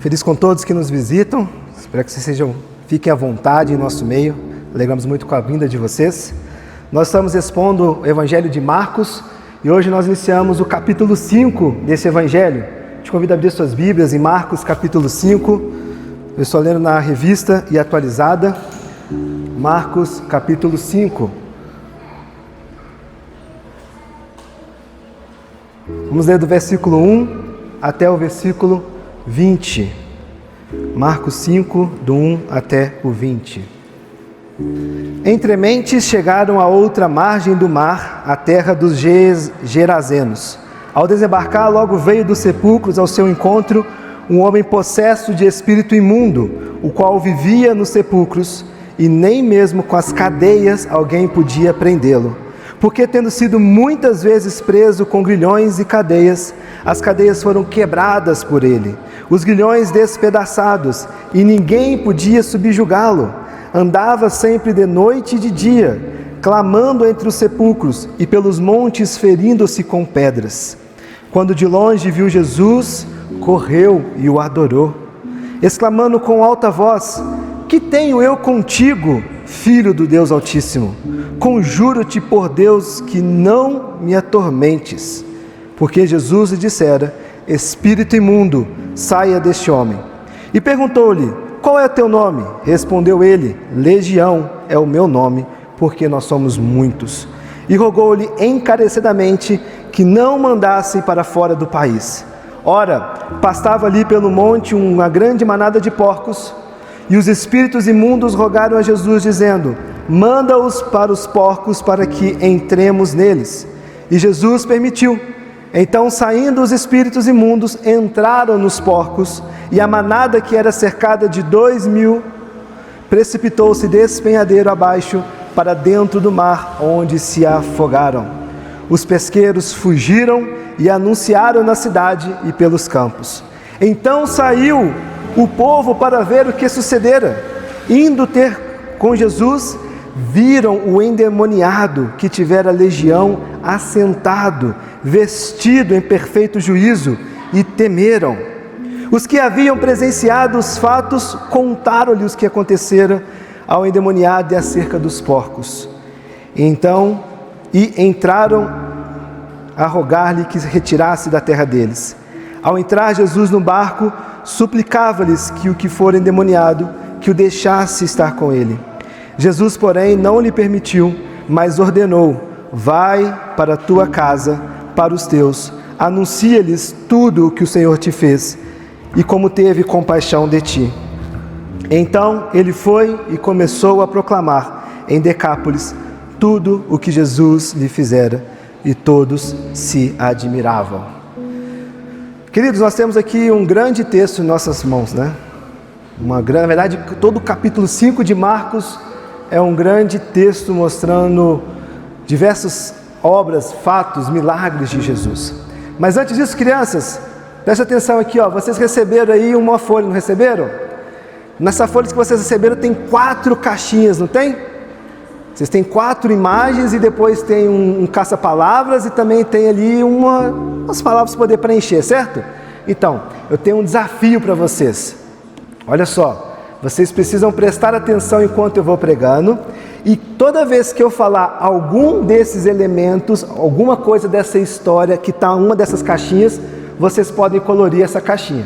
Feliz com todos que nos visitam. Espero que vocês fiquem à vontade em nosso meio. Alegramos muito com a vinda de vocês. Nós estamos expondo o Evangelho de Marcos e hoje nós iniciamos o capítulo 5 desse Evangelho. Te convido a abrir suas Bíblias em Marcos capítulo 5. Eu estou lendo na revista e atualizada. Marcos capítulo 5. Vamos ler do versículo 1 até o versículo 20. Marcos 5, do 1 até o 20. Entre mentes chegaram à outra margem do mar, a terra dos Gerazenos. Ao desembarcar, logo veio dos sepulcros ao seu encontro um homem possesso de espírito imundo, o qual vivia nos sepulcros, e nem mesmo com as cadeias alguém podia prendê-lo. Porque, tendo sido muitas vezes preso com grilhões e cadeias, as cadeias foram quebradas por ele, os grilhões despedaçados, e ninguém podia subjugá-lo. Andava sempre de noite e de dia, clamando entre os sepulcros e pelos montes, ferindo-se com pedras. Quando de longe viu Jesus, correu e o adorou, exclamando com alta voz: "Que tenho eu contigo, Filho do Deus Altíssimo? Conjuro-te por Deus que não me atormentes." Porque Jesus lhe dissera: "Espírito imundo, saia deste homem." E perguntou-lhe: "Qual é o teu nome?" Respondeu ele: "Legião é o meu nome, porque nós somos muitos." E rogou-lhe encarecidamente que não mandasse para fora do país. Ora, pastava ali pelo monte uma grande manada de porcos, e os espíritos imundos rogaram a Jesus, dizendo: "Manda-os para os porcos, para que entremos neles." E Jesus permitiu. Então, saindo os espíritos imundos, entraram nos porcos, e a manada, que era cercada de 2.000, precipitou-se despenhadeiro abaixo para dentro do mar, onde se afogaram. Os pesqueiros fugiram e anunciaram na cidade e pelos campos. Então saiu o povo para ver o que sucedera. Indo ter com Jesus, viram o endemoniado que tivera legião assentado, vestido em perfeito juízo, e temeram. Os que haviam presenciado os fatos contaram-lhe os que acontecera ao endemoniado e acerca dos porcos. Então, entraram a rogar-lhe que se retirasse da terra deles. Ao entrar Jesus no barco, suplicava-lhes que o que for endemoniado, que o deixasse estar com ele. Jesus, porém, não lhe permitiu, mas ordenou: "Vai para a tua casa, para os teus, anuncia-lhes tudo o que o Senhor te fez, e como teve compaixão de ti." Então ele foi e começou a proclamar em Decápolis tudo o que Jesus lhe fizera, e todos se admiravam. Queridos, nós temos aqui um grande texto em nossas mãos, né? Na verdade, todo o capítulo 5 de Marcos é um grande texto mostrando diversas obras, fatos, milagres de Jesus. Mas antes disso, crianças, preste atenção aqui, ó. Vocês receberam aí uma folha, não receberam? Nessa folha que vocês receberam tem 4 caixinhas, não tem? Vocês têm 4 imagens e depois tem um caça-palavras e também tem ali umas palavras para poder preencher, certo? Então, eu tenho um desafio para vocês. Olha só, vocês precisam prestar atenção enquanto eu vou pregando, e toda vez que eu falar algum desses elementos, alguma coisa dessa história que está em uma dessas caixinhas, vocês podem colorir essa caixinha.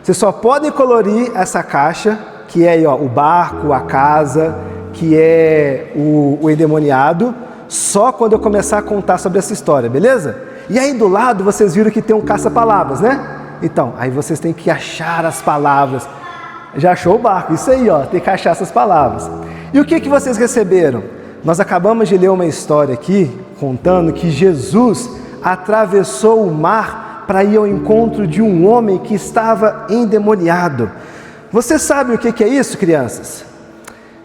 Vocês só podem colorir essa caixa, que é aí, ó, o barco, a casa, que é o endemoniado, só quando eu começar a contar sobre essa história, beleza? E aí do lado vocês viram que tem um caça-palavras, né? Então, aí vocês têm que achar as palavras. Já achou o barco? Isso aí, ó, tem que achar essas palavras. E o que vocês receberam? Nós acabamos de ler uma história aqui, contando que Jesus atravessou o mar para ir ao encontro de um homem que estava endemoniado. Vocês sabem o que é isso, crianças?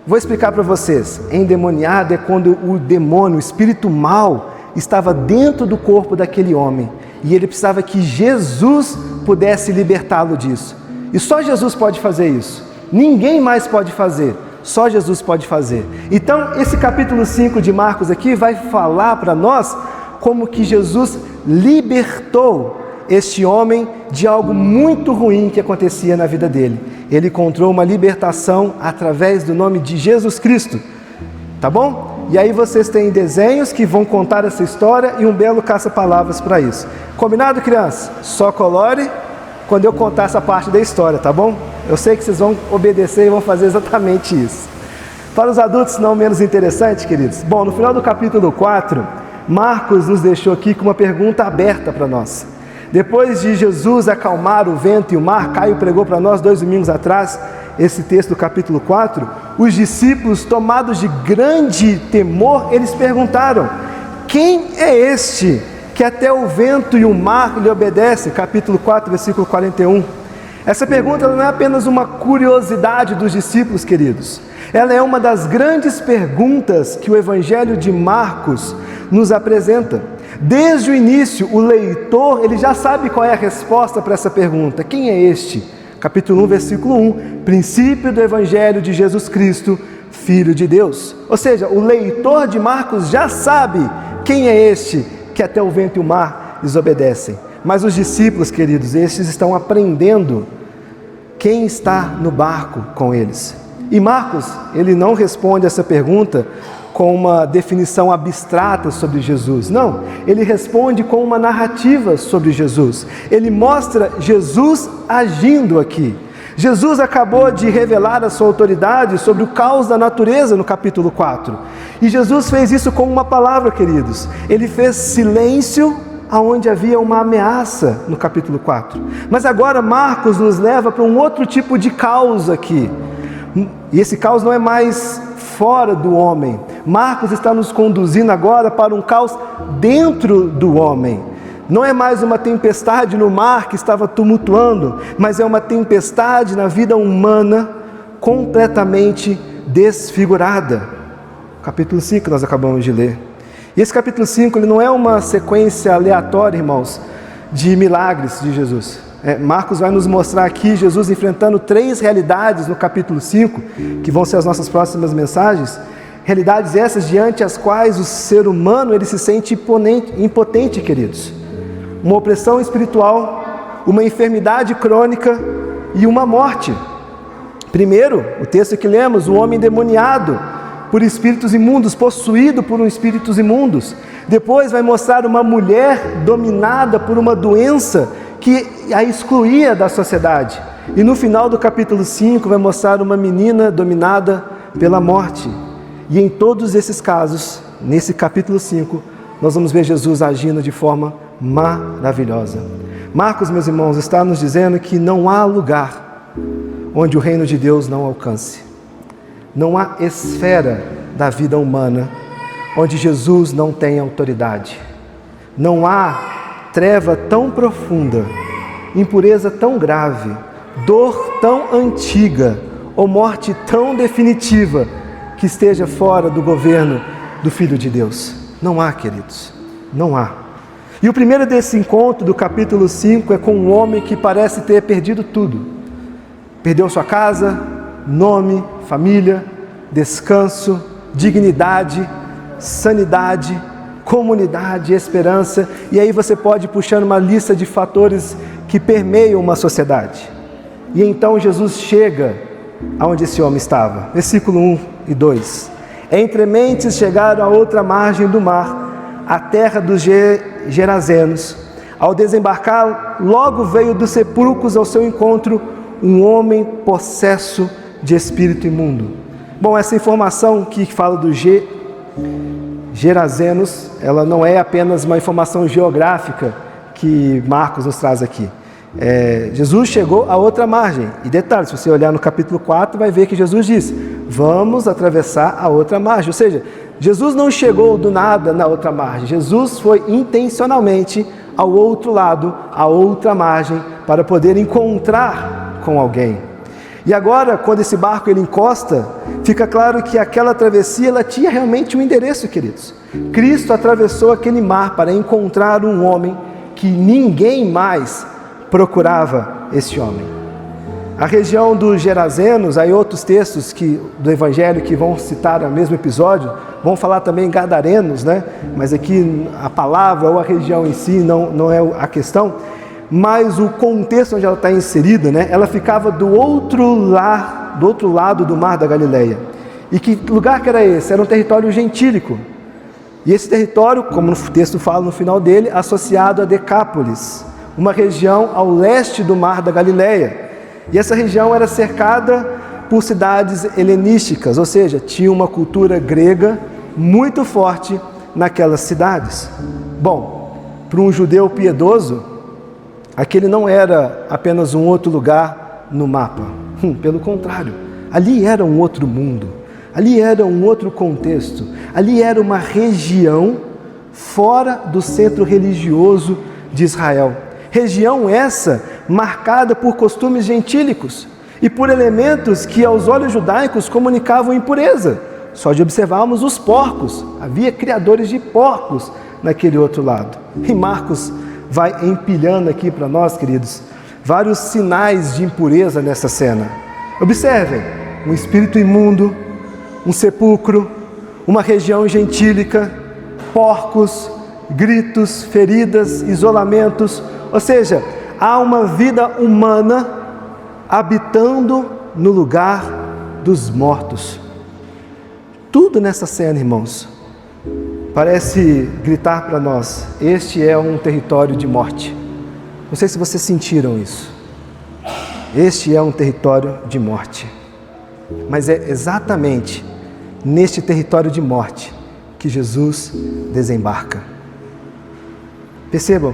Vou explicar para vocês. Endemoniado é quando o demônio, o espírito mau, estava dentro do corpo daquele homem, e ele precisava que Jesus pudesse libertá-lo disso. E só Jesus pode fazer isso. Ninguém mais pode fazer. Só Jesus pode fazer. Então, esse capítulo 5 de Marcos aqui vai falar para nós como que Jesus libertou este homem de algo muito ruim que acontecia na vida dele. Ele encontrou uma libertação através do nome de Jesus Cristo. Tá bom? E aí vocês têm desenhos que vão contar essa história e um belo caça-palavras para isso. Combinado, crianças? Só colore quando eu contar essa parte da história, tá bom? Eu sei que vocês vão obedecer e vão fazer exatamente isso. Para os adultos não menos interessante, queridos. Bom, no final do capítulo 4, Marcos nos deixou aqui com uma pergunta aberta para nós. Depois de Jesus acalmar o vento e o mar, Caio pregou para nós 2 domingos atrás, esse texto do capítulo 4, os discípulos, tomados de grande temor, eles perguntaram: quem é este que até o vento e o mar lhe obedecem? Capítulo 4, versículo 41. Essa pergunta não é apenas uma curiosidade dos discípulos, queridos. Ela é uma das grandes perguntas que o Evangelho de Marcos nos apresenta. Desde o início, o leitor ele já sabe qual é a resposta para essa pergunta. Quem é este? Capítulo 1, versículo 1, princípio do Evangelho de Jesus Cristo, Filho de Deus. Ou seja, o leitor de Marcos já sabe quem é este que até o vento e o mar lhes obedecem. Mas os discípulos, queridos, estes estão aprendendo quem está no barco com eles. E Marcos, ele não responde essa pergunta com uma definição abstrata sobre Jesus. Não, ele responde com uma narrativa sobre Jesus. Ele mostra Jesus agindo aqui. Jesus acabou de revelar a sua autoridade sobre o caos da natureza no capítulo 4. E Jesus fez isso com uma palavra, queridos. Ele fez silêncio aonde havia uma ameaça no capítulo 4. Mas agora Marcos nos leva para um outro tipo de caos aqui. E esse caos não é mais fora do homem. Marcos está nos conduzindo agora para um caos dentro do homem. Não é mais uma tempestade no mar que estava tumultuando, mas é uma tempestade na vida humana completamente desfigurada. Capítulo 5 nós acabamos de ler. E esse capítulo 5 ele não é uma sequência aleatória, irmãos, de milagres de Jesus. Marcos vai nos mostrar aqui Jesus enfrentando 3 realidades no capítulo 5, que vão ser as nossas próximas mensagens. Realidades essas diante as quais o ser humano ele se sente impotente, queridos. Uma opressão espiritual, uma enfermidade crônica e uma morte. Primeiro, o texto que lemos, o homem endemoniado por espíritos imundos, possuído por espíritos imundos. Depois vai mostrar uma mulher dominada por uma doença que a excluía da sociedade. E no final do capítulo 5 vai mostrar uma menina dominada pela morte. E em todos esses casos, nesse capítulo 5, nós vamos ver Jesus agindo de forma maravilhosa. Marcos, meus irmãos, está nos dizendo que não há lugar onde o reino de Deus não alcance. Não há esfera da vida humana onde Jesus não tem autoridade. Não há treva tão profunda, impureza tão grave, dor tão antiga ou morte tão definitiva que esteja fora do governo do Filho de Deus. Não há, queridos, não há. E o primeiro desse encontro do capítulo 5 é com um homem que parece ter perdido tudo. Perdeu sua casa, nome, família, descanso, dignidade, sanidade, comunidade, esperança. E aí você pode ir puxando uma lista de fatores que permeiam uma sociedade. E então Jesus chega aonde esse homem estava. Versículo 1 e 2. Entre mentes chegaram à outra margem do mar, a terra dos Gerazenos. Ao desembarcar, logo veio dos sepulcros ao seu encontro um homem possesso de espírito imundo. Bom, essa informação que fala do Gerazenos, ela não é apenas uma informação geográfica que Marcos nos traz aqui. Jesus chegou à outra margem. E detalhe, se você olhar no capítulo 4, vai ver que Jesus diz: vamos atravessar a outra margem. Ou seja, Jesus não chegou do nada na outra margem. Jesus foi intencionalmente ao outro lado, à outra margem, para poder encontrar com alguém. E agora, quando esse barco ele encosta, fica claro que aquela travessia ela tinha realmente um endereço, queridos. Cristo atravessou aquele mar para encontrar um homem que ninguém mais procurava esse homem. A região dos Gerazenos, aí outros textos do Evangelho que vão citar o mesmo episódio, vão falar também Gadarenos, né? Mas aqui a palavra ou a região em si não é a questão. mas o contexto onde ela está inserida, né, ela ficava do outro lado do Mar da Galileia. E que lugar que era esse? Era um território gentílico. E esse território, como o texto fala no final dele, associado a Decápolis, uma região ao leste do Mar da Galileia. E essa região era cercada por cidades helenísticas, ou seja, tinha uma cultura grega muito forte naquelas cidades. Bom, para um judeu piedoso, aquele não era apenas um outro lugar no mapa. Pelo contrário, ali era um outro mundo, ali era um outro contexto, ali era uma região fora do centro religioso de Israel. Região essa marcada por costumes gentílicos e por elementos que aos olhos judaicos comunicavam impureza. Só de observarmos os porcos, havia criadores de porcos naquele outro lado. E Marcos vai empilhando aqui para nós, queridos, vários sinais de impureza nessa cena. Observem, um espírito imundo, um sepulcro, uma região gentílica, porcos, gritos, feridas, isolamentos, ou seja, há uma vida humana habitando no lugar dos mortos. Tudo nessa cena, irmãos, parece gritar para nós: este é um território de morte. Não sei se vocês sentiram isso. Este é um território de morte. Mas é exatamente neste território de morte que Jesus desembarca. Percebam,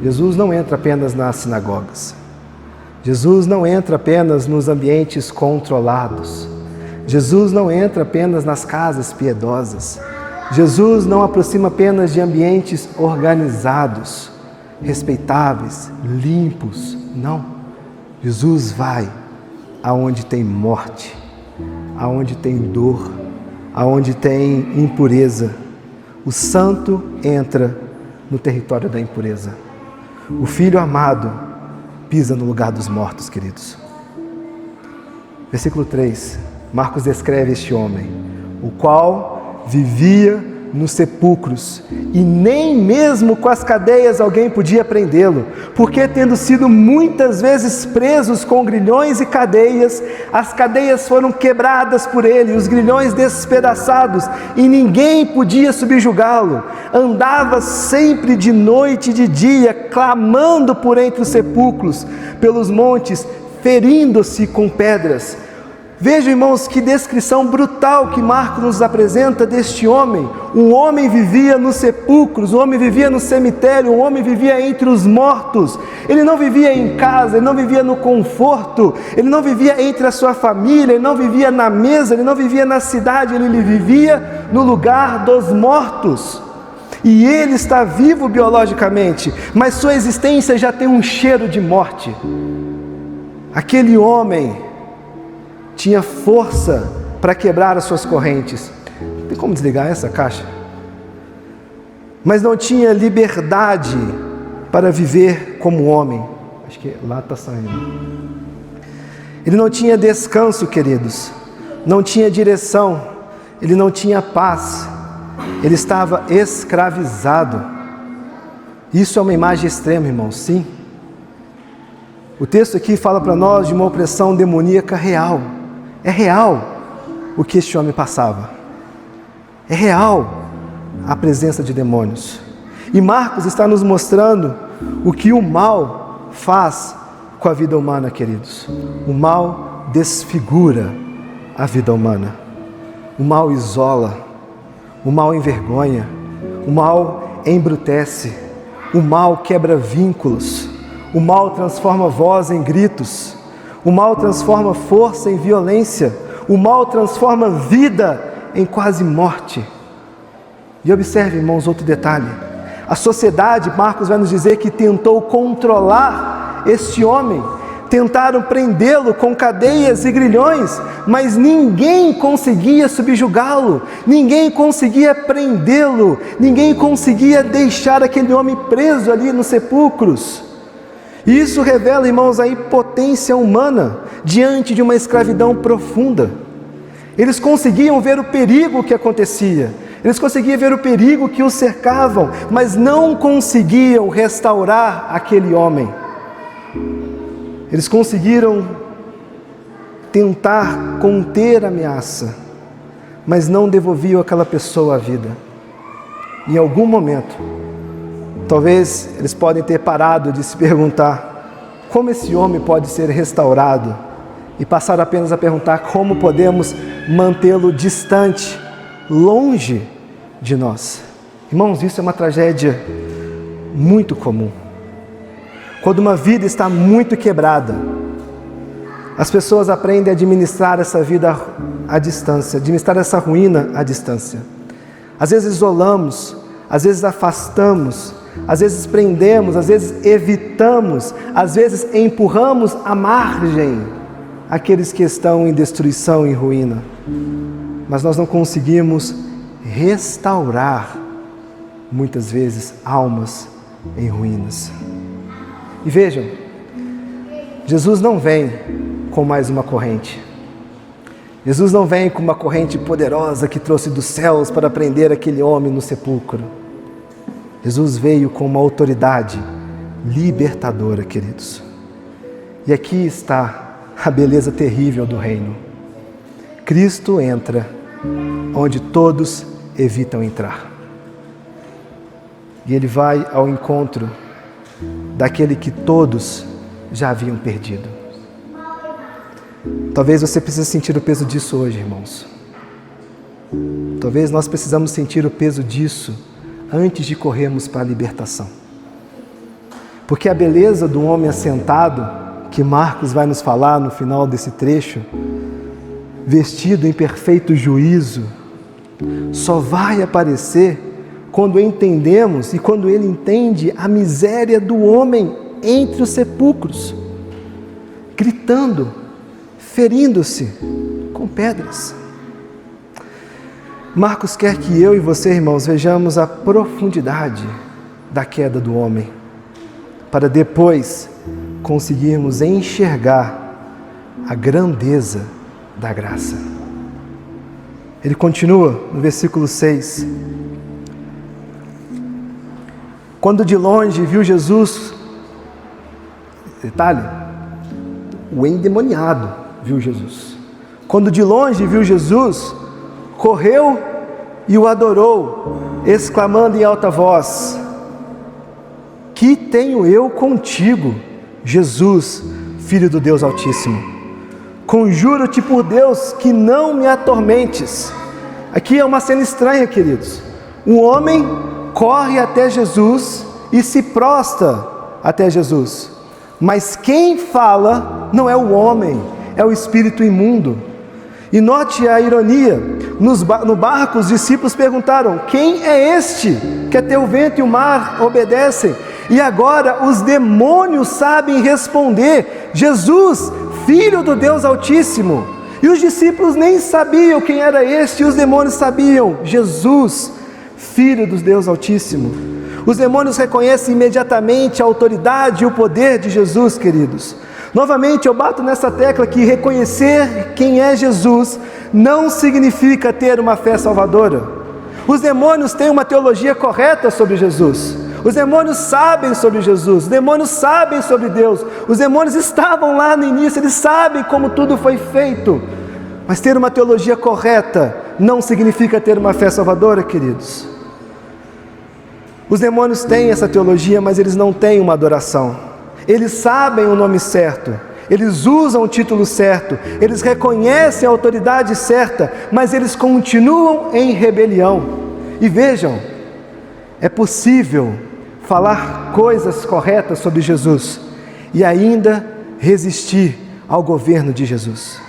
Jesus não entra apenas nas sinagogas. Jesus não entra apenas nos ambientes controlados. Jesus não entra apenas nas casas piedosas. Jesus não aproxima apenas de ambientes organizados, respeitáveis, limpos. Não. Jesus vai aonde tem morte, aonde tem dor, aonde tem impureza. O santo entra no território da impureza. O Filho amado pisa no lugar dos mortos, queridos. Versículo 3, Marcos descreve este homem, o qual vivia nos sepulcros, e nem mesmo com as cadeias alguém podia prendê-lo, porque tendo sido muitas vezes presos com grilhões e cadeias, as cadeias foram quebradas por ele, os grilhões despedaçados, e ninguém podia subjugá-lo. Andava sempre de noite e de dia, clamando por entre os sepulcros, pelos montes, ferindo-se com pedras. Vejam, irmãos, que descrição brutal que Marcos nos apresenta deste homem. Um homem vivia nos sepulcros, um homem vivia no cemitério, um homem vivia entre os mortos. Ele não vivia em casa, ele não vivia no conforto, ele não vivia entre a sua família, ele não vivia na mesa, ele não vivia na cidade, ele vivia no lugar dos mortos. E ele está vivo biologicamente, mas sua existência já tem um cheiro de morte. Aquele homem tinha força para quebrar as suas correntes. Tem como desligar essa caixa? Mas não tinha liberdade para viver como homem. Acho que lá está saindo. Ele não tinha descanso, queridos. Não tinha direção. Ele não tinha paz. Ele estava escravizado. Isso é uma imagem extrema, irmãos, sim. O texto aqui fala para nós de uma opressão demoníaca real. É real o que este homem passava. É real a presença de demônios. E Marcos está nos mostrando o que o mal faz com a vida humana, queridos. O mal desfigura a vida humana. O mal isola. O mal envergonha. O mal embrutece. O mal quebra vínculos. O mal transforma voz em gritos. O mal transforma força em violência. O mal transforma vida em quase morte. E observe, irmãos, outro detalhe. A sociedade, Marcos vai nos dizer que tentou controlar este homem. Tentaram prendê-lo com cadeias e grilhões, mas ninguém conseguia subjugá-lo. Ninguém conseguia prendê-lo. Ninguém conseguia deixar aquele homem preso ali nos sepulcros. E isso revela, irmãos, a impotência humana diante de uma escravidão profunda. Eles conseguiam ver o perigo que acontecia. Eles conseguiam ver o perigo que os cercavam, mas não conseguiam restaurar aquele homem. Eles conseguiram tentar conter a ameaça, mas não devolviam aquela pessoa à vida. Em algum momento, talvez eles podem ter parado de se perguntar como esse homem pode ser restaurado e passar apenas a perguntar como podemos mantê-lo distante, longe de nós. Irmãos, isso é uma tragédia muito comum. Quando uma vida está muito quebrada, as pessoas aprendem a administrar essa vida à distância, administrar essa ruína à distância. Às vezes isolamos, às vezes afastamos, às vezes prendemos, às vezes evitamos, às vezes empurramos à margem aqueles que estão em destruição e ruína. Mas nós não conseguimos restaurar, muitas vezes, almas em ruínas. E vejam, Jesus não vem com mais uma corrente. Jesus não vem com uma corrente poderosa que trouxe dos céus para prender aquele homem no sepulcro. Jesus veio com uma autoridade libertadora, queridos. E aqui está a beleza terrível do reino. Cristo entra onde todos evitam entrar. E Ele vai ao encontro daquele que todos já haviam perdido. Talvez você precise sentir o peso disso hoje, irmãos. Talvez nós precisamos sentir o peso disso antes de corrermos para a libertação. Porque a beleza do homem assentado, que Marcos vai nos falar no final desse trecho, vestido em perfeito juízo, só vai aparecer quando entendemos e quando ele entende a miséria do homem entre os sepulcros, gritando, ferindo-se com pedras. Marcos quer que eu e você, irmãos, vejamos a profundidade da queda do homem, para depois conseguirmos enxergar a grandeza da graça. Ele continua no versículo 6. Quando de longe viu Jesus, detalhe, o endemoniado viu Jesus. Quando de longe viu Jesus, correu e o adorou, exclamando em alta voz: que tenho eu contigo, Jesus, Filho do Deus Altíssimo? Conjuro-te por Deus que não me atormentes. Aqui é uma cena estranha, queridos. Um homem corre até Jesus e se prostra até Jesus. Mas quem fala não é o homem, é o espírito imundo. E note a ironia, no barco os discípulos perguntaram: quem é este que até o vento e o mar obedecem? E agora os demônios sabem responder: Jesus, Filho do Deus Altíssimo. E os discípulos nem sabiam quem era este, e os demônios sabiam: Jesus, Filho do Deus Altíssimo. Os demônios reconhecem imediatamente a autoridade e o poder de Jesus, queridos. Novamente eu bato nessa tecla que reconhecer quem é Jesus não significa ter uma fé salvadora. Os demônios têm uma teologia correta sobre Jesus. Os demônios sabem sobre Jesus, os demônios sabem sobre Deus, os demônios estavam lá no início, eles sabem como tudo foi feito. Mas ter uma teologia correta não significa ter uma fé salvadora, queridos. Os demônios têm essa teologia, mas eles não têm uma adoração. Eles sabem o nome certo, eles usam o título certo, eles reconhecem a autoridade certa, mas eles continuam em rebelião. E vejam, é possível falar coisas corretas sobre Jesus e ainda resistir ao governo de Jesus.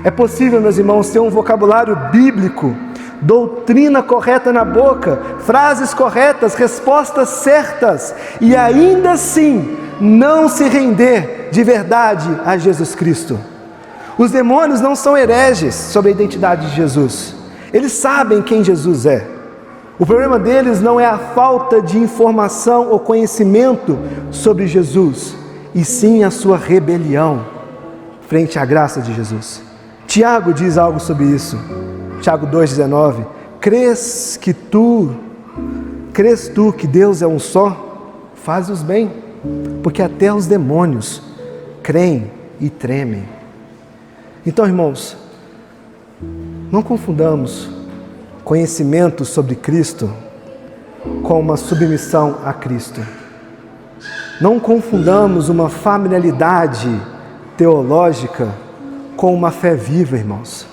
É possível, meus irmãos, ter um vocabulário bíblico, doutrina correta na boca, frases corretas, respostas certas, e ainda assim não se render de verdade a Jesus Cristo. Os demônios não são hereges sobre a identidade de Jesus. Eles sabem quem Jesus é. O problema deles não é a falta de informação ou conhecimento sobre Jesus, e sim a sua rebelião frente à graça de Jesus. Tiago diz algo sobre isso. Tiago 2,19: crês tu que Deus é um só? Faz-os bem, porque até os demônios creem e tremem. Então, irmãos, não confundamos conhecimento sobre Cristo com uma submissão a Cristo. Não confundamos uma familiaridade teológica com uma fé viva, irmãos.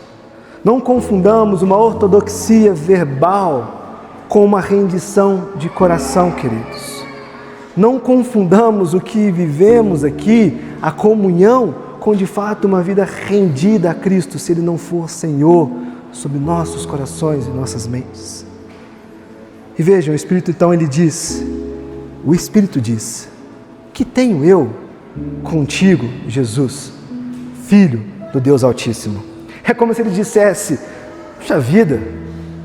Não confundamos uma ortodoxia verbal com uma rendição de coração, queridos. Não confundamos o que vivemos aqui, a comunhão, com de fato uma vida rendida a Cristo, se Ele não for Senhor sobre nossos corações e nossas mentes. E vejam, o Espírito então ele diz, o Espírito diz: que tenho eu contigo, Jesus, Filho do Deus Altíssimo? É como se ele dissesse: puxa vida,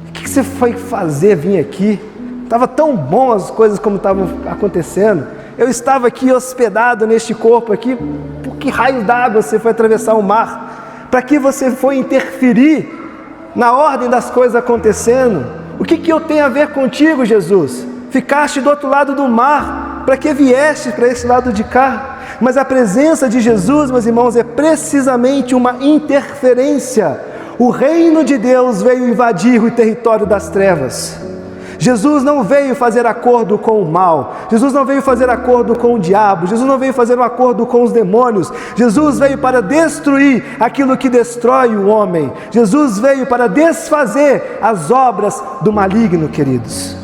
o que você foi fazer vir aqui? Estava tão bom as coisas como estavam acontecendo. Eu estava aqui hospedado neste corpo aqui. Por que raio d'água você foi atravessar o mar? Para que você foi interferir na ordem das coisas acontecendo? O que eu tenho a ver contigo, Jesus? Ficaste do outro lado do mar. Para que vieste para esse lado de cá? Mas a presença de Jesus, meus irmãos, é precisamente uma interferência. O reino de Deus veio invadir o território das trevas. Jesus não veio fazer acordo com o mal. Jesus não veio fazer acordo com o diabo. Jesus não veio fazer um acordo com os demônios. Jesus veio para destruir aquilo que destrói o homem. Jesus veio para desfazer as obras do maligno, queridos.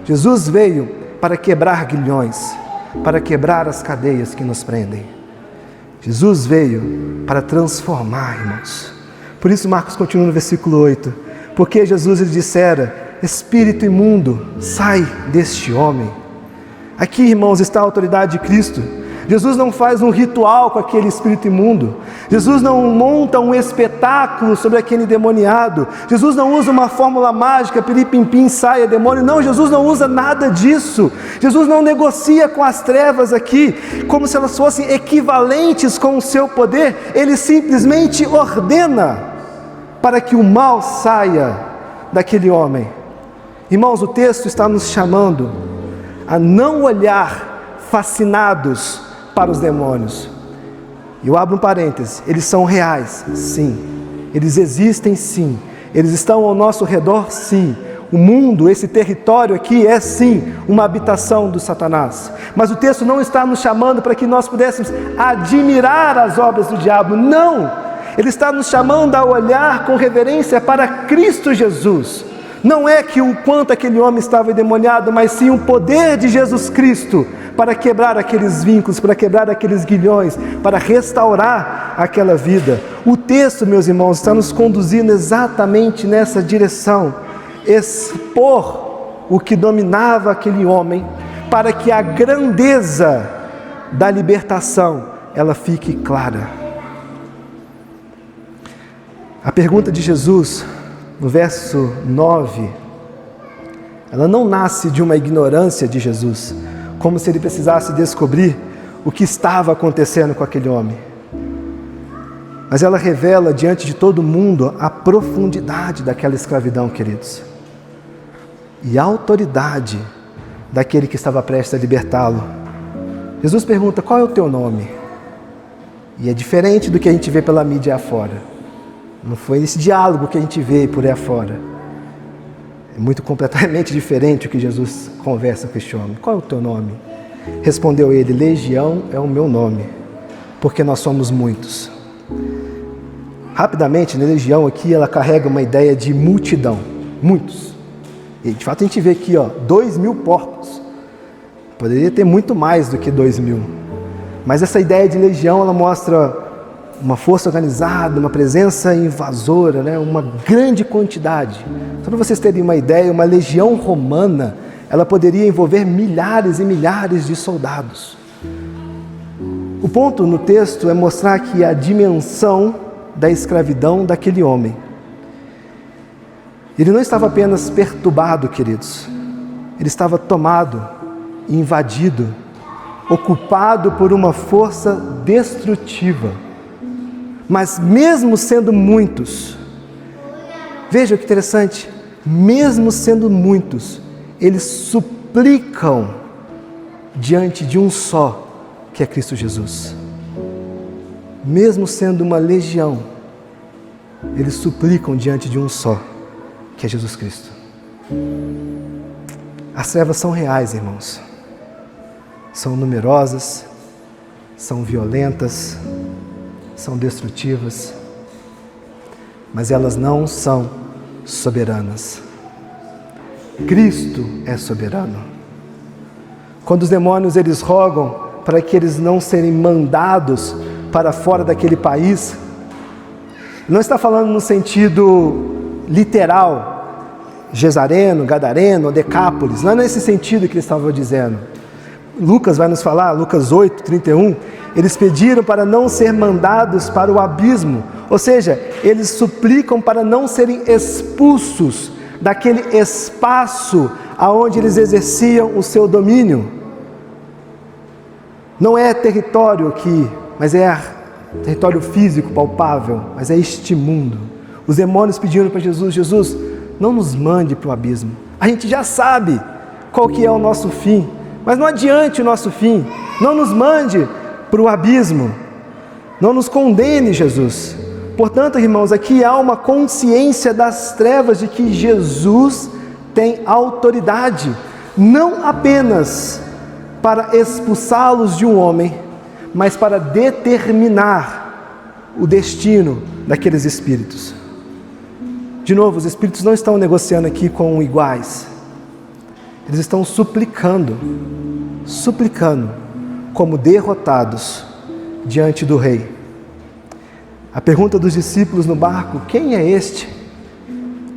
Jesus veio para quebrar grilhões, para quebrar as cadeias que nos prendem. Jesus veio para transformar, irmãos. Por isso Marcos continua no versículo 8. Porque Jesus lhe dissera: espírito imundo, sai deste homem. Aqui, irmãos, está a autoridade de Cristo. Jesus não faz um ritual com aquele espírito imundo. Jesus não monta um espetáculo sobre aquele endemoniado. Jesus não usa uma fórmula mágica, piripimpim, saia demônio. Não, Jesus não usa nada disso. Jesus não negocia com as trevas aqui, como se elas fossem equivalentes com o seu poder. Ele simplesmente ordena para que o mal saia daquele homem. Irmãos, o texto está nos chamando a não olhar fascinados para os demônios. Eu abro um parêntese: eles são reais, sim. Eles existem, sim. Eles estão ao nosso redor, sim. O mundo, esse território aqui é sim uma habitação do Satanás. Mas o texto não está nos chamando para que nós pudéssemos admirar as obras do diabo, não. Ele está nos chamando a olhar com reverência para Cristo Jesus. Não é que o quanto aquele homem estava endemoniado, mas sim o poder de Jesus Cristo para quebrar aqueles vínculos, para quebrar aqueles grilhões, para restaurar aquela vida. O texto, meus irmãos, está nos conduzindo exatamente nessa direção. Expor o que dominava aquele homem, para que a grandeza da libertação, ela fique clara. A pergunta de Jesus, no verso 9, ela não nasce de uma ignorância de Jesus, como se ele precisasse descobrir o que estava acontecendo com aquele homem. Mas ela revela diante de todo mundo a profundidade daquela escravidão, queridos, e a autoridade daquele que estava prestes a libertá-lo. Jesus pergunta: qual é o teu nome? E é diferente do que a gente vê pela mídia afora. Não foi esse diálogo que a gente vê por aí afora. É muito completamente diferente o que Jesus conversa com este homem. Qual é o teu nome? Respondeu ele: Legião é o meu nome, porque nós somos muitos. Rapidamente, na legião aqui, ela carrega uma ideia de multidão. Muitos. E de fato a gente vê aqui, 2.000 porcos. Poderia ter muito mais do que 2.000. Mas essa ideia de legião, ela mostra uma força organizada, uma presença invasora, uma grande quantidade. Só para vocês terem uma ideia, uma legião romana, ela poderia envolver milhares e milhares de soldados. O ponto no texto é mostrar que a dimensão da escravidão daquele homem. Ele não estava apenas perturbado, queridos. Ele estava tomado, invadido, ocupado por uma força destrutiva. Mas mesmo sendo muitos, veja que interessante, mesmo sendo muitos, eles suplicam diante de um só, que é Cristo Jesus. Mesmo sendo uma legião, eles suplicam diante de um só, que é Jesus Cristo. As trevas são reais, irmãos. São numerosas, são violentas, são destrutivas, mas elas não são soberanas. Cristo é soberano. Quando os demônios eles rogam para que eles não serem mandados para fora daquele país, não está falando no sentido literal, Gesareno, Gadareno, Decápolis, não é nesse sentido que ele estava dizendo. Lucas vai nos falar, Lucas 8, 31, eles pediram para não ser mandados para o abismo, ou seja, eles suplicam para não serem expulsos daquele espaço aonde eles exerciam o seu domínio. Não é território aqui, mas é território físico, palpável, mas é este mundo. Os demônios pediram para Jesus, Jesus, não nos mande para o abismo. A gente já sabe qual que é o nosso fim, mas não adiante o nosso fim. Não nos mande para o abismo. Não nos condene, Jesus. Portanto, irmãos, aqui há uma consciência das trevas de que Jesus tem autoridade, não apenas para expulsá-los de um homem, mas para determinar o destino daqueles espíritos. De novo, os espíritos não estão negociando aqui com iguais. Eles estão suplicando como derrotados diante do rei. A pergunta dos discípulos no barco, quem é este?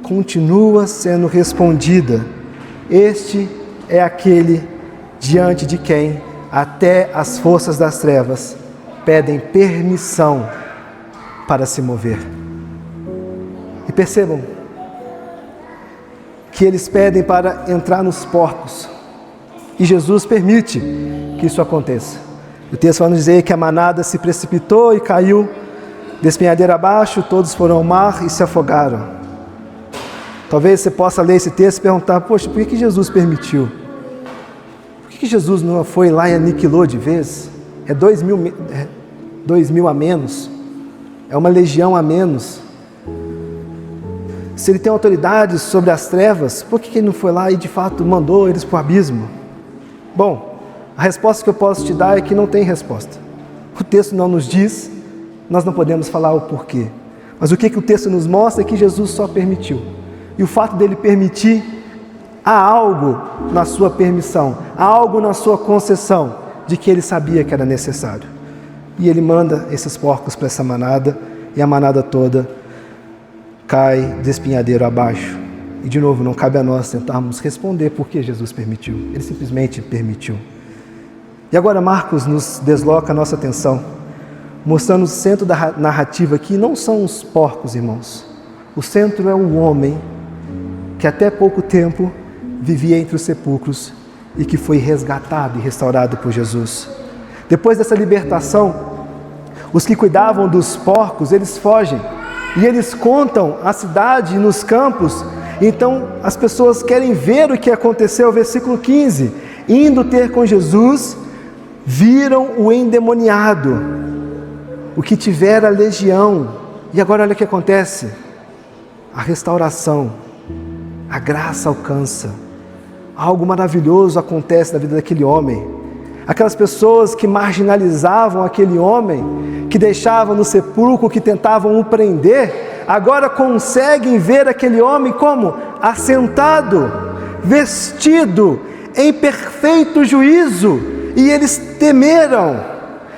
Continua sendo respondida. Este é aquele diante de quem até as forças das trevas pedem permissão para se mover. E percebam que eles pedem para entrar nos porcos, e Jesus permite que isso aconteça. O texto vai nos dizer que a manada se precipitou e caiu despenhadeira abaixo, todos foram ao mar e se afogaram. Talvez você possa ler esse texto e perguntar, poxa, por que Jesus permitiu? Por que Jesus não foi lá e aniquilou de vez? É 2.000 a menos, é uma legião a menos. Se ele tem autoridade sobre as trevas, por que ele não foi lá e de fato mandou eles para o abismo? Bom, a resposta que eu posso te dar é que não tem resposta. O texto não nos diz, nós não podemos falar o porquê. Mas o que o texto nos mostra é que Jesus só permitiu. E o fato dele permitir, há algo na sua permissão, há algo na sua concessão de que ele sabia que era necessário. E ele manda esses porcos para essa manada, e a manada toda cai despenhadeiro abaixo. E de novo, não cabe a nós tentarmos responder por que Jesus permitiu. Ele simplesmente permitiu. E agora Marcos nos desloca a nossa atenção, mostrando o centro da narrativa aqui, não são os porcos, irmãos. O centro é o homem que até pouco tempo vivia entre os sepulcros e que foi resgatado e restaurado por Jesus. Depois dessa libertação, os que cuidavam dos porcos, eles fogem. E eles contam a cidade nos campos. Então as pessoas querem ver o que aconteceu. Versículo 15, indo ter com Jesus, viram o endemoniado, o que tivera legião. E agora olha o que acontece. A restauração, a graça alcança. Algo maravilhoso acontece na vida daquele homem. Aquelas pessoas que marginalizavam aquele homem, que deixavam no sepulcro, que tentavam o prender, agora conseguem ver aquele homem como? Assentado, vestido, em perfeito juízo, e eles temeram.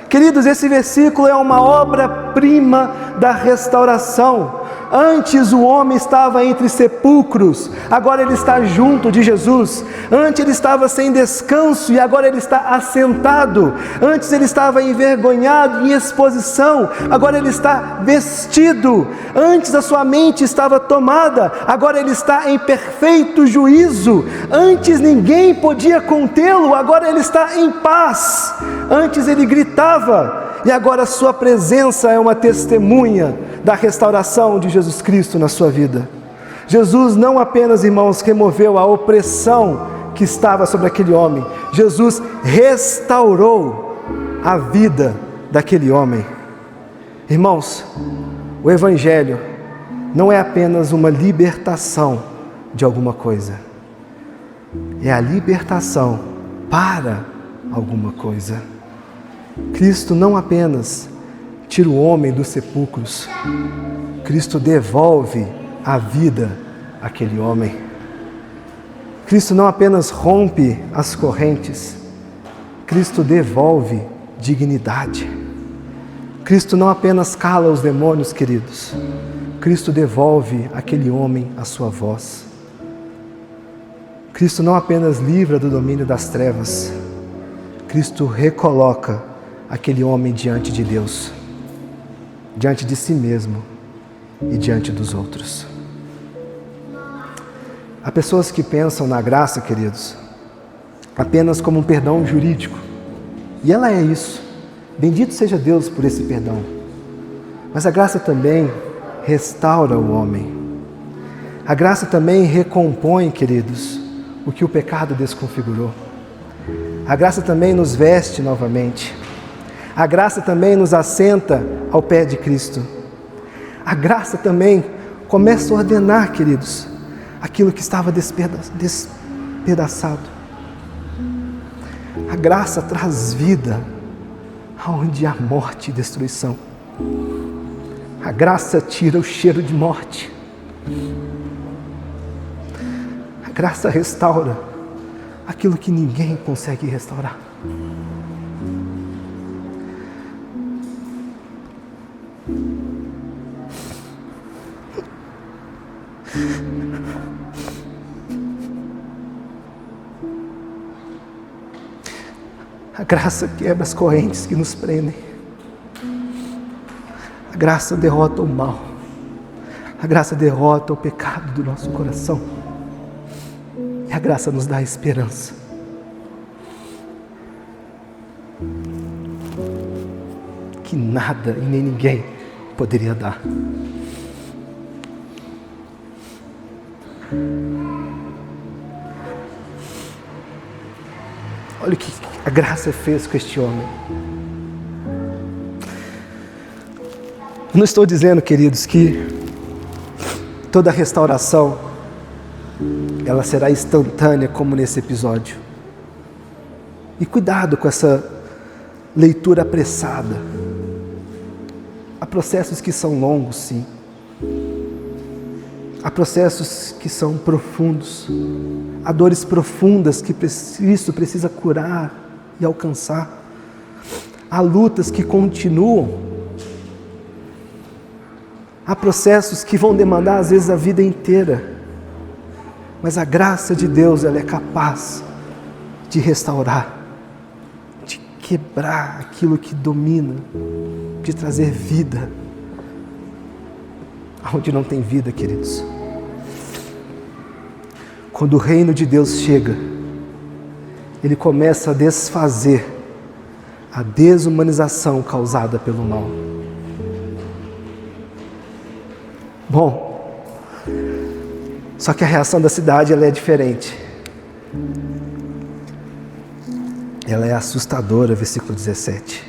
Queridos, esse versículo é uma obra-prima da restauração. Antes o homem estava entre sepulcros, agora ele está junto de Jesus. Antes ele estava sem descanso e agora ele está assentado. Antes ele estava envergonhado, em exposição, agora ele está vestido. Antes a sua mente estava tomada, agora ele está em perfeito juízo. Antes ninguém podia contê-lo, agora ele está em paz. Antes ele gritava, e agora a sua presença é uma testemunha da restauração de Jesus Cristo na sua vida. Jesus não apenas, irmãos, removeu a opressão que estava sobre aquele homem, Jesus restaurou a vida daquele homem. Irmãos, o Evangelho não é apenas uma libertação de alguma coisa, é a libertação para alguma coisa. Cristo não apenas tira o homem dos sepulcros, Cristo devolve a vida àquele homem. Cristo não apenas rompe as correntes, Cristo devolve dignidade. Cristo não apenas cala os demônios, queridos, Cristo devolve àquele homem a sua voz. Cristo não apenas livra do domínio das trevas, Cristo recoloca aquele homem diante de Deus, diante de si mesmo e diante dos outros. Há pessoas que pensam na graça, queridos, apenas como um perdão jurídico. E ela é isso. Bendito seja Deus por esse perdão. Mas a graça também restaura o homem. A graça também recompõe, queridos, o que o pecado desconfigurou. A graça também nos veste novamente. A graça também nos assenta ao pé de Cristo. A graça também começa a ordenar, queridos, aquilo que estava despedaçado. A graça traz vida aonde há morte e destruição. A graça tira o cheiro de morte. A graça restaura aquilo que ninguém consegue restaurar. A graça quebra as correntes que nos prendem. A graça derrota o mal. A graça derrota o pecado do nosso coração. E a graça nos dá esperança. Que nada e nem ninguém poderia dar. Olha o que a graça fez com este homem. Não estou dizendo, queridos, que toda restauração ela será instantânea como nesse episódio. E cuidado com essa leitura apressada. Há processos que são longos, sim. Há processos que são profundos. Há dores profundas que Cristo precisa curar e alcançar. Há lutas que continuam. Há processos que vão demandar às vezes a vida inteira. Mas a graça de Deus, ela é capaz de restaurar, de quebrar aquilo que domina, de trazer vida aonde não tem vida, queridos. Quando o reino de Deus chega, ele começa a desfazer a desumanização causada pelo mal. Bom, só que a reação da cidade ela é diferente. Ela é assustadora, versículo 17.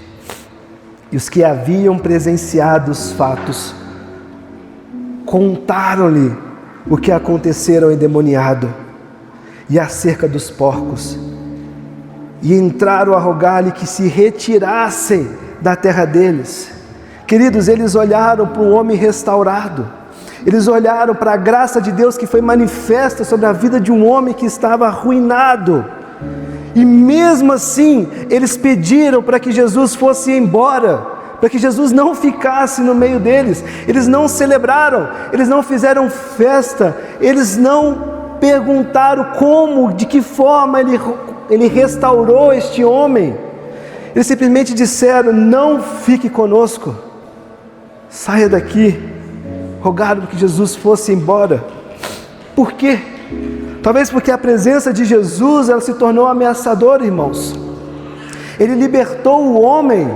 E os que haviam presenciado os fatos contaram-lhe o que acontecera ao endemoniado e acerca dos porcos, e entraram a rogar-lhe que se retirassem da terra deles. Queridos, eles olharam para o homem restaurado, eles olharam para a graça de Deus que foi manifesta sobre a vida de um homem que estava arruinado, e mesmo assim, eles pediram para que Jesus fosse embora, para que Jesus não ficasse no meio deles. Eles não celebraram, eles não fizeram festa, eles não perguntaram como, de que forma ele restaurou este homem. Eles simplesmente disseram: não fique conosco, saia daqui. Rogaram que Jesus fosse embora. Por quê? Talvez porque a presença de Jesus ela se tornou ameaçadora, irmãos. Ele libertou o homem,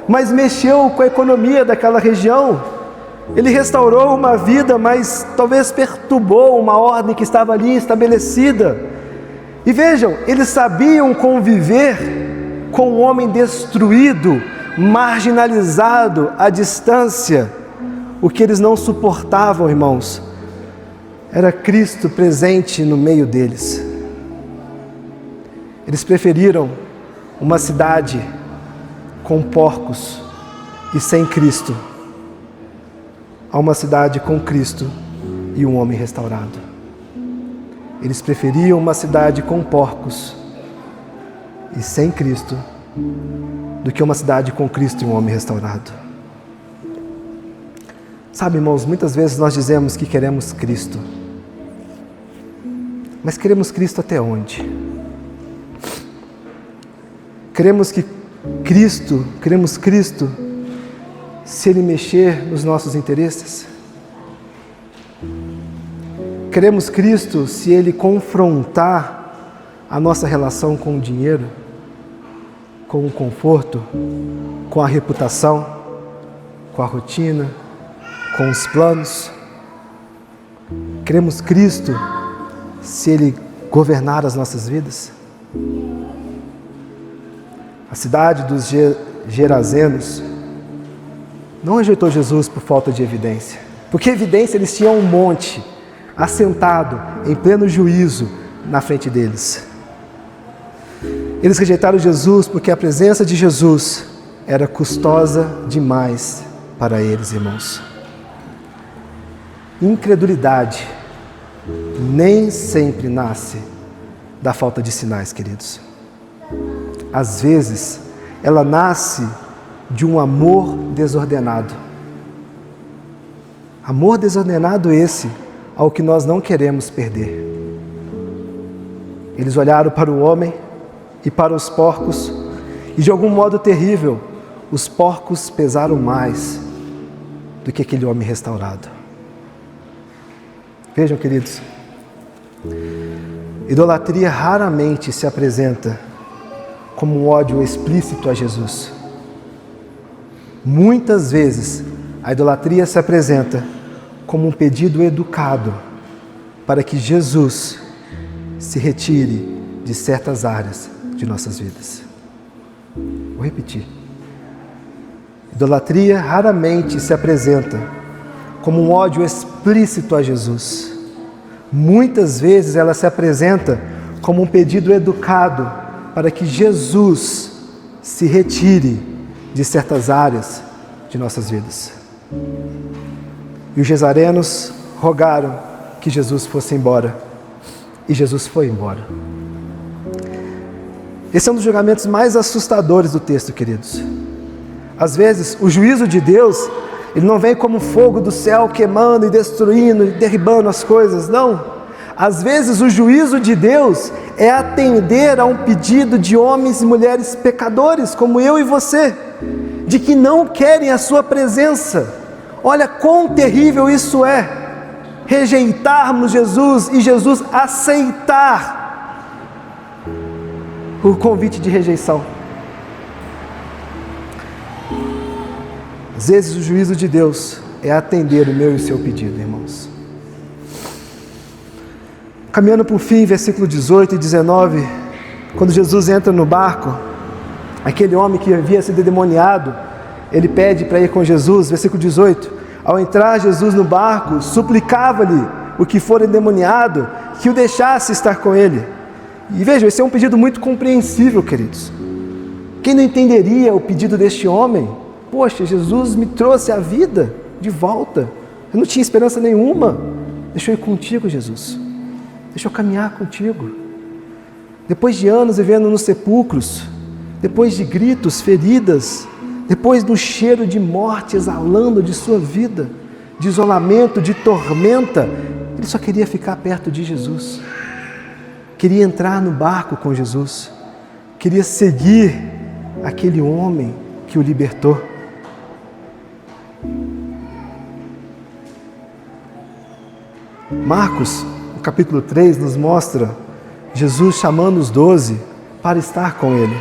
mas mexeu com a economia daquela região. Ele restaurou uma vida, mas talvez perturbou uma ordem que estava ali estabelecida. E vejam, eles sabiam conviver com um homem destruído, marginalizado, à distância. O que eles não suportavam, irmãos, era Cristo presente no meio deles. Eles preferiram uma cidade com porcos e sem Cristo, a uma cidade com Cristo e um homem restaurado. Eles preferiam uma cidade com porcos e sem Cristo do que uma cidade com Cristo e um homem restaurado. Sabe, irmãos, muitas vezes nós dizemos que queremos Cristo, mas queremos Cristo até onde? Queremos Cristo se Ele mexer nos nossos interesses? Queremos Cristo se Ele confrontar a nossa relação com o dinheiro, com o conforto, com a reputação, com a rotina, com os planos? Queremos Cristo se Ele governar as nossas vidas? A cidade dos Gerazenos não rejeitou Jesus por falta de evidência, porque evidência eles tinham um monte, assentado em pleno juízo na frente deles. Eles rejeitaram Jesus porque a presença de Jesus era custosa demais para eles, irmãos. Incredulidade nem sempre nasce da falta de sinais, queridos. Às vezes, ela nasce de um amor desordenado. Amor desordenado esse ao que nós não queremos perder. Eles olharam para o homem e para os porcos, e de algum modo terrível, os porcos pesaram mais do que aquele homem restaurado. Vejam, queridos, idolatria raramente se apresenta como um ódio explícito a Jesus. Muitas vezes, a idolatria se apresenta como um pedido educado para que Jesus se retire de certas áreas de nossas vidas. Vou repetir. Idolatria raramente se apresenta como um ódio explícito a Jesus. Muitas vezes ela se apresenta como um pedido educado para que Jesus se retire de certas áreas de nossas vidas. E os gesarenos rogaram que Jesus fosse embora. E Jesus foi embora. Esse é um dos julgamentos mais assustadores do texto, queridos. Às vezes, o juízo de Deus, ele não vem como fogo do céu queimando e destruindo e derribando as coisas, não. Às vezes, o juízo de Deus é atender a um pedido de homens e mulheres pecadores, como eu e você, de que não querem a sua presença. Olha quão terrível isso é, rejeitarmos Jesus e Jesus aceitar o convite de rejeição. Às vezes o juízo de Deus é atender o meu e o seu pedido, irmãos. Caminhando para o fim, versículo 18 e 19, quando Jesus entra no barco, aquele homem que havia sido endemoniado, ele pede para ir com Jesus, versículo 18, ao entrar Jesus no barco, suplicava-lhe o que for endemoniado, que o deixasse estar com ele. E vejam, esse é um pedido muito compreensível, queridos. Quem não entenderia o pedido deste homem? Poxa, Jesus me trouxe a vida de volta, eu não tinha esperança nenhuma, deixa eu ir contigo, Jesus, deixa eu caminhar contigo. Depois de anos vivendo nos sepulcros, depois de gritos, feridas, depois do cheiro de morte exalando de sua vida, de isolamento, de tormenta, ele só queria ficar perto de Jesus, queria entrar no barco com Jesus, queria seguir aquele homem que o libertou. Marcos, no capítulo 3, nos mostra Jesus chamando os 12 para estar com ele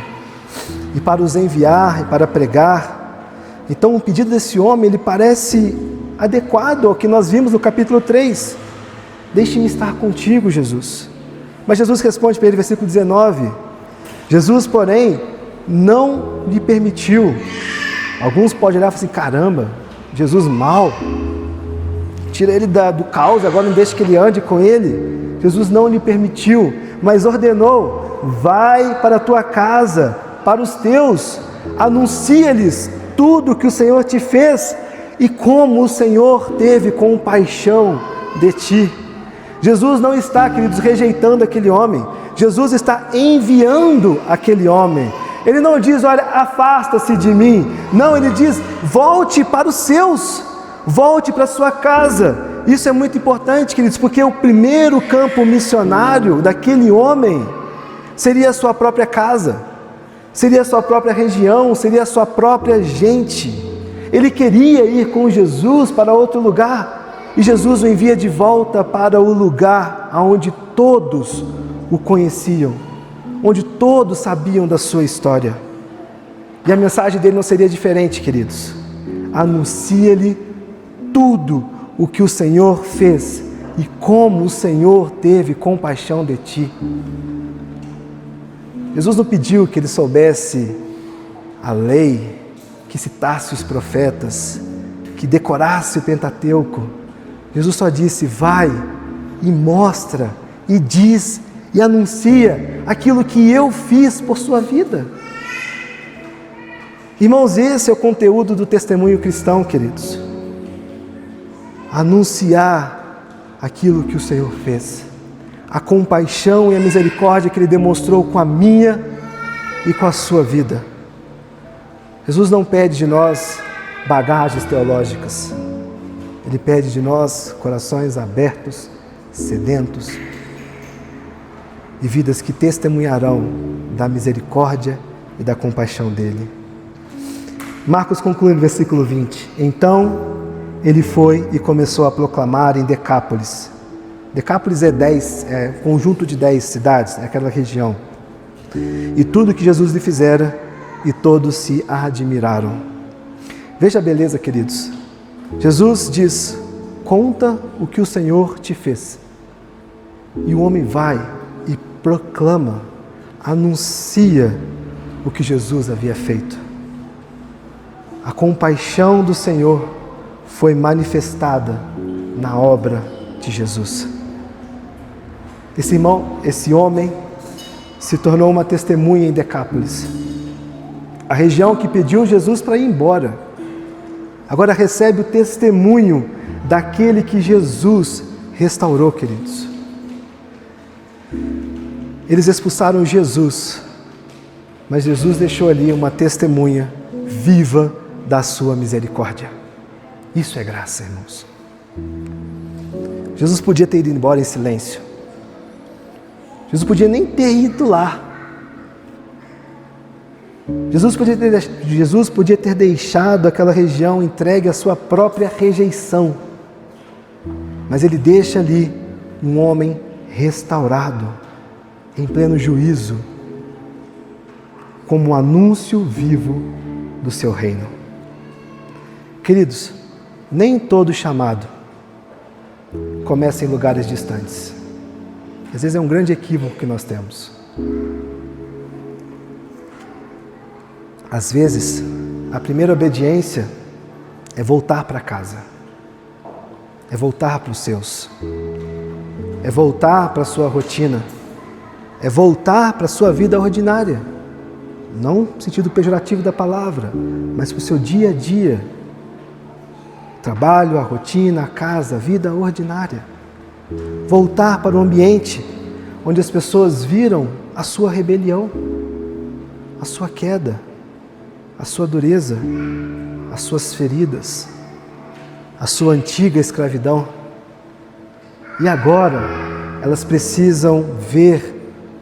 e para os enviar e para pregar. Então o pedido desse homem, ele parece adequado ao que nós vimos no capítulo 3. Deixe-me estar contigo, Jesus. Mas Jesus responde para ele, versículo 19. Jesus, porém, não lhe permitiu. Alguns podem olhar e falar assim, caramba, Jesus mau, tira ele do caos, agora não deixa que ele ande com ele. Jesus não lhe permitiu, mas ordenou, vai para a tua casa, para os teus, anuncia-lhes tudo que o Senhor te fez e como o Senhor teve compaixão de ti. Jesus não está, queridos, rejeitando aquele homem. Jesus está enviando aquele homem. Ele não diz, olha, afasta-se de mim. Não, ele diz, volte para os seus, volte para a sua casa. Isso é muito importante, queridos, porque o primeiro campo missionário daquele homem seria a sua própria casa, seria a sua própria região, seria a sua própria gente. Ele queria ir com Jesus para outro lugar. E Jesus o envia de volta para o lugar onde todos o conheciam, onde todos sabiam da sua história. E a mensagem dele não seria diferente, queridos. Anuncia-lhe tudo o que o Senhor fez e como o Senhor teve compaixão de ti. Jesus não pediu que ele soubesse a lei, que citasse os profetas, que decorasse o Pentateuco. Jesus só disse, vai e mostra, e diz, e anuncia aquilo que eu fiz por sua vida. Irmãos, esse é o conteúdo do testemunho cristão, queridos. Anunciar aquilo que o Senhor fez. A compaixão e a misericórdia que Ele demonstrou com a minha e com a sua vida. Jesus não pede de nós bagagens teológicas. Ele pede de nós corações abertos, sedentos e vidas que testemunharão da misericórdia e da compaixão dele. Marcos conclui no versículo 20. Então ele foi e começou a proclamar em Decápolis. Decápolis é conjunto de 10 cidades, é aquela região. E tudo que Jesus lhe fizera, e todos se admiraram. Veja a beleza, queridos. Jesus diz, conta o que o Senhor te fez. E o homem vai e proclama, anuncia o que Jesus havia feito. A compaixão do Senhor foi manifestada na obra de Jesus. Esse homem se tornou uma testemunha em Decápolis. A região que pediu Jesus para ir embora, agora recebe o testemunho daquele que Jesus restaurou, queridos. Eles expulsaram Jesus, mas Jesus deixou ali uma testemunha viva da sua misericórdia. Isso é graça, irmãos. Jesus podia ter ido embora em silêncio. Jesus podia nem ter ido lá. Jesus podia ter deixado aquela região entregue à sua própria rejeição. Mas Ele deixa ali um homem restaurado, em pleno juízo, como um anúncio vivo do seu reino. Queridos, nem todo chamado começa em lugares distantes. Às vezes é um grande equívoco que nós temos. Às vezes, a primeira obediência é voltar para casa, é voltar para os seus, é voltar para a sua rotina, é voltar para a sua vida ordinária, não no sentido pejorativo da palavra, mas para o seu dia a dia, trabalho, a rotina, a casa, a vida ordinária. Voltar para o ambiente onde as pessoas viram a sua rebelião, a sua queda, a sua dureza, as suas feridas, a sua antiga escravidão. E agora elas precisam ver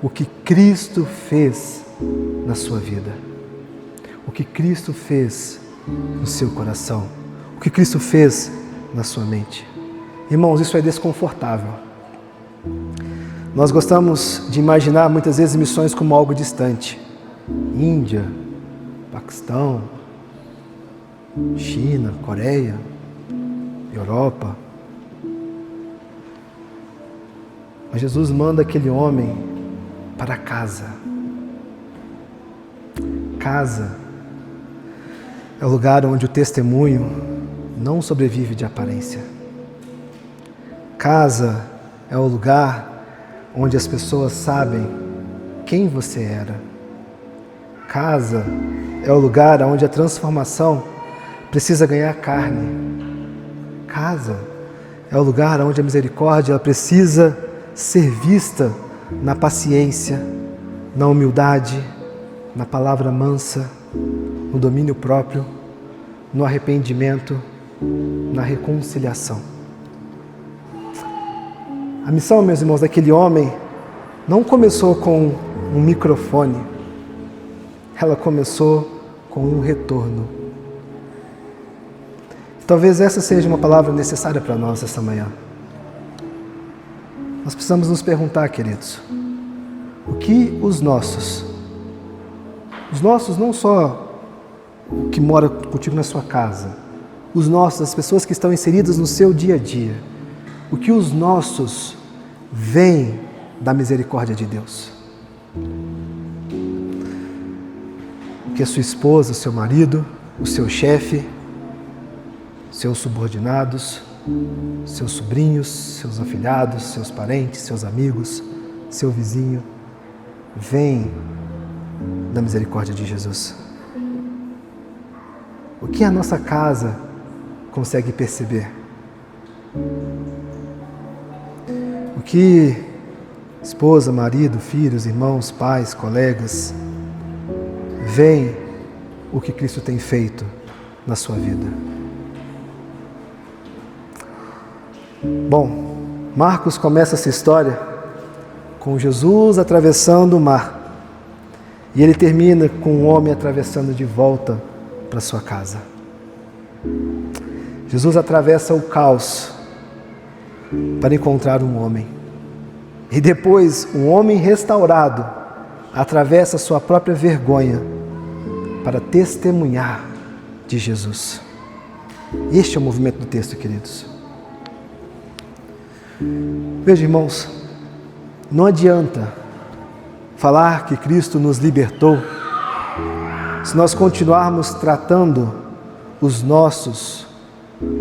o que Cristo fez na sua vida, o que Cristo fez no seu coração, o que Cristo fez na sua mente. Irmãos, isso é desconfortável. Nós gostamos de imaginar muitas vezes missões como algo distante. Índia, Paquistão, China, Coreia, Europa. Mas Jesus manda aquele homem para casa. Casa é o lugar onde o testemunho não sobrevive de aparência. Casa é o lugar onde as pessoas sabem quem você era. Casa é o lugar onde a transformação precisa ganhar carne. Casa é o lugar onde a misericórdia ela precisa ser vista na paciência, na humildade, na palavra mansa, no domínio próprio, no arrependimento, na reconciliação. A missão, meus irmãos, daquele homem não começou com um microfone, ela começou com um retorno. Talvez essa seja uma palavra necessária para nós esta manhã. Nós precisamos nos perguntar, queridos, o que os nossos não só o que mora contigo na sua casa, os nossos, as pessoas que estão inseridas no seu dia a dia, o que os nossos veem da misericórdia de Deus? O que a sua esposa, o seu marido, o seu chefe, seus subordinados, seus sobrinhos, seus afilhados, seus parentes, seus amigos, seu vizinho, vem da misericórdia de Jesus. O que a nossa casa consegue perceber? O que esposa, marido, filhos, irmãos, pais, colegas, veem o que Cristo tem feito na sua vida? Bom, Marcos começa essa história com Jesus atravessando o mar. E ele termina com um homem atravessando de volta para sua casa. Jesus atravessa o caos para encontrar um homem. E depois, um homem restaurado atravessa sua própria vergonha para testemunhar de Jesus. Este é o movimento do texto, queridos. Veja, irmãos, não adianta falar que Cristo nos libertou se nós continuarmos tratando os nossos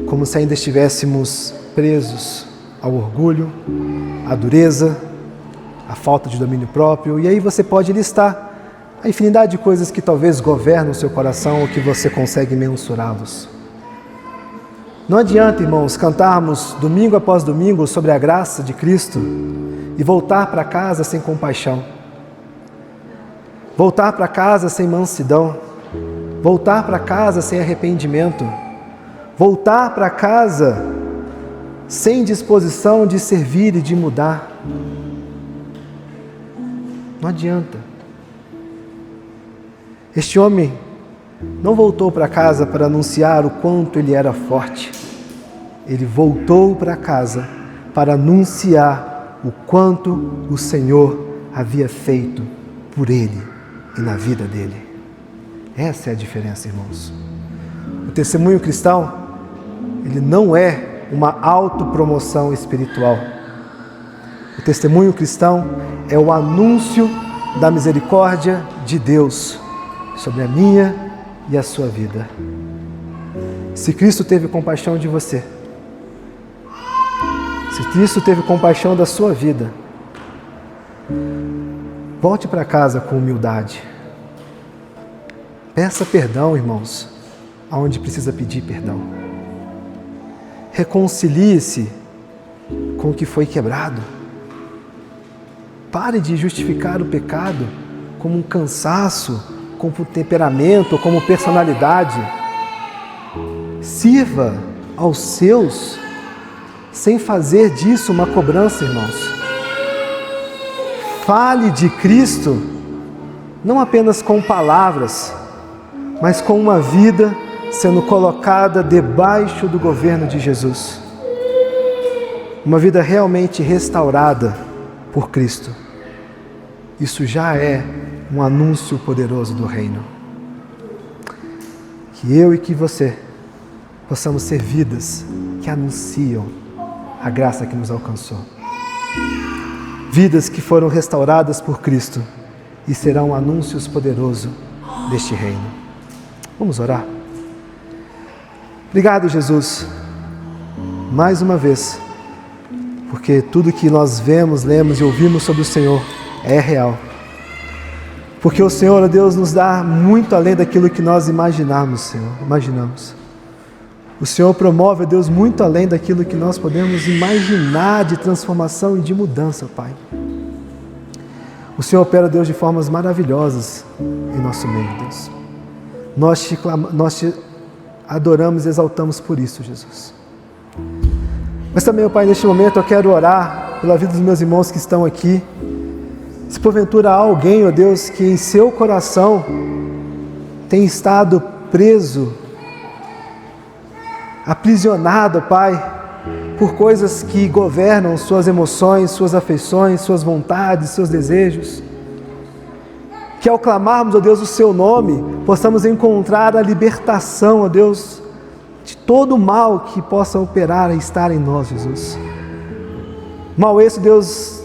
como se ainda estivéssemos presos ao orgulho, à dureza, à falta de domínio próprio. E aí você pode listar a infinidade de coisas que talvez governam o seu coração ou que você consegue mensurá-los. Não adianta, irmãos, cantarmos domingo após domingo sobre a graça de Cristo e voltar para casa sem compaixão, voltar para casa sem mansidão, voltar para casa sem arrependimento, voltar para casa sem disposição de servir e de mudar. Não adianta. Este homem não voltou para casa para anunciar o quanto ele era forte. Ele voltou para casa para anunciar o quanto o Senhor havia feito por ele e na vida dele. Essa é a diferença, irmãos. O testemunho cristão, ele não é uma autopromoção espiritual. O testemunho cristão é o anúncio da misericórdia de Deus sobre a minha e a sua vida. Se Cristo teve compaixão de você, se Cristo teve compaixão da sua vida, volte para casa com humildade. Peça perdão, irmãos, aonde precisa pedir perdão. Reconcilie-se com o que foi quebrado. Pare de justificar o pecado como um cansaço, como temperamento, como personalidade. Sirva aos seus sem fazer disso uma cobrança, irmãos. Fale de Cristo não apenas com palavras, mas com uma vida sendo colocada debaixo do governo de Jesus. Uma vida realmente restaurada por Cristo. Isso já é um anúncio poderoso do reino. Que eu e que você possamos ser vidas que anunciam a graça que nos alcançou. Vidas que foram restauradas por Cristo e serão anúncios poderosos deste reino. Vamos orar? Obrigado, Jesus, mais uma vez, porque tudo que nós vemos, lemos e ouvimos sobre o Senhor é real. Porque o Senhor, ó Deus, nos dá muito além daquilo que nós imaginamos, Senhor. O Senhor promove, ó Deus, muito além daquilo que nós podemos imaginar de transformação e de mudança, Pai. O Senhor opera, Deus, de formas maravilhosas em nosso meio, Deus. Nós te adoramos e exaltamos por isso, Jesus. Mas também, ó Pai, neste momento eu quero orar pela vida dos meus irmãos que estão aqui. Se porventura há alguém, ó Deus, que em seu coração tem estado preso, aprisionado, Pai, por coisas que governam suas emoções, suas afeições, suas vontades, seus desejos, que ao clamarmos, ó Deus, o Seu nome, possamos encontrar a libertação, ó Deus, de todo o mal que possa operar e estar em nós, Jesus. Mal esse, Deus,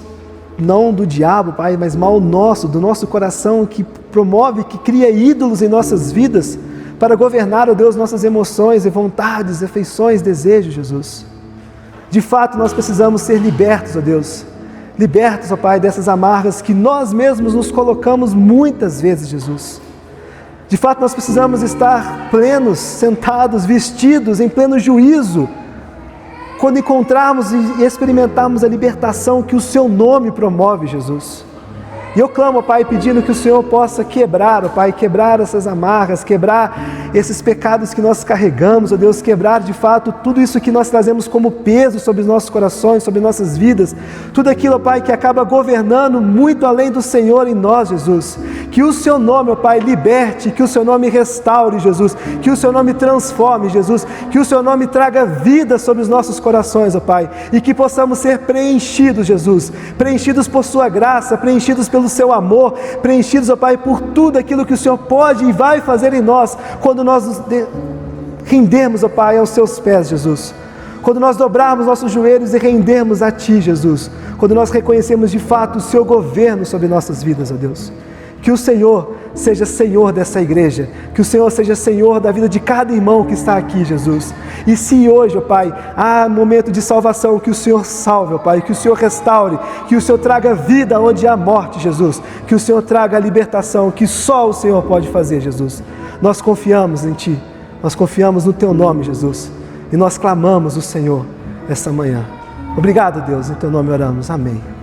não do diabo, Pai, mas mal nosso, do nosso coração, que promove, que cria ídolos em nossas vidas, para governar, ó Deus, nossas emoções e vontades, afeições, desejos, Jesus. De fato, nós precisamos ser libertos, ó Deus. Libertos, ó Pai, dessas amarras que nós mesmos nos colocamos muitas vezes, Jesus. De fato, nós precisamos estar plenos, sentados, vestidos, em pleno juízo, quando encontrarmos e experimentarmos a libertação que o Seu nome promove, Jesus. E eu clamo, Pai, pedindo que o Senhor possa quebrar, ó Pai, quebrar essas amarras, quebrar esses pecados que nós carregamos, ó Deus, quebrar de fato tudo isso que nós trazemos como peso sobre os nossos corações, sobre nossas vidas, tudo aquilo, ó Pai, que acaba governando muito além do Senhor em nós, Jesus. Que o Seu nome, ó Pai, liberte, que o Seu nome restaure, Jesus, que o Seu nome transforme, Jesus, que o Seu nome traga vida sobre os nossos corações, ó Pai, e que possamos ser preenchidos, Jesus, preenchidos por Sua graça, preenchidos pelo Seu amor, preenchidos, ó Pai, por tudo aquilo que o Senhor pode e vai fazer em nós, quando nós nos rendemos, ó Pai, aos Seus pés, Jesus. Quando nós dobrarmos nossos joelhos e rendermos a Ti, Jesus. Quando nós reconhecemos de fato o Seu governo sobre nossas vidas, ó Deus. Que o Senhor seja Senhor dessa igreja, que o Senhor seja Senhor da vida de cada irmão que está aqui, Jesus. E se hoje, ó Pai, há momento de salvação, que o Senhor salve, ó Pai, que o Senhor restaure, que o Senhor traga vida onde há morte, Jesus, que o Senhor traga a libertação que só o Senhor pode fazer, Jesus. Nós confiamos em Ti, nós confiamos no Teu nome, Jesus, e nós clamamos o Senhor esta manhã. Obrigado, Deus, em Teu nome oramos, amém.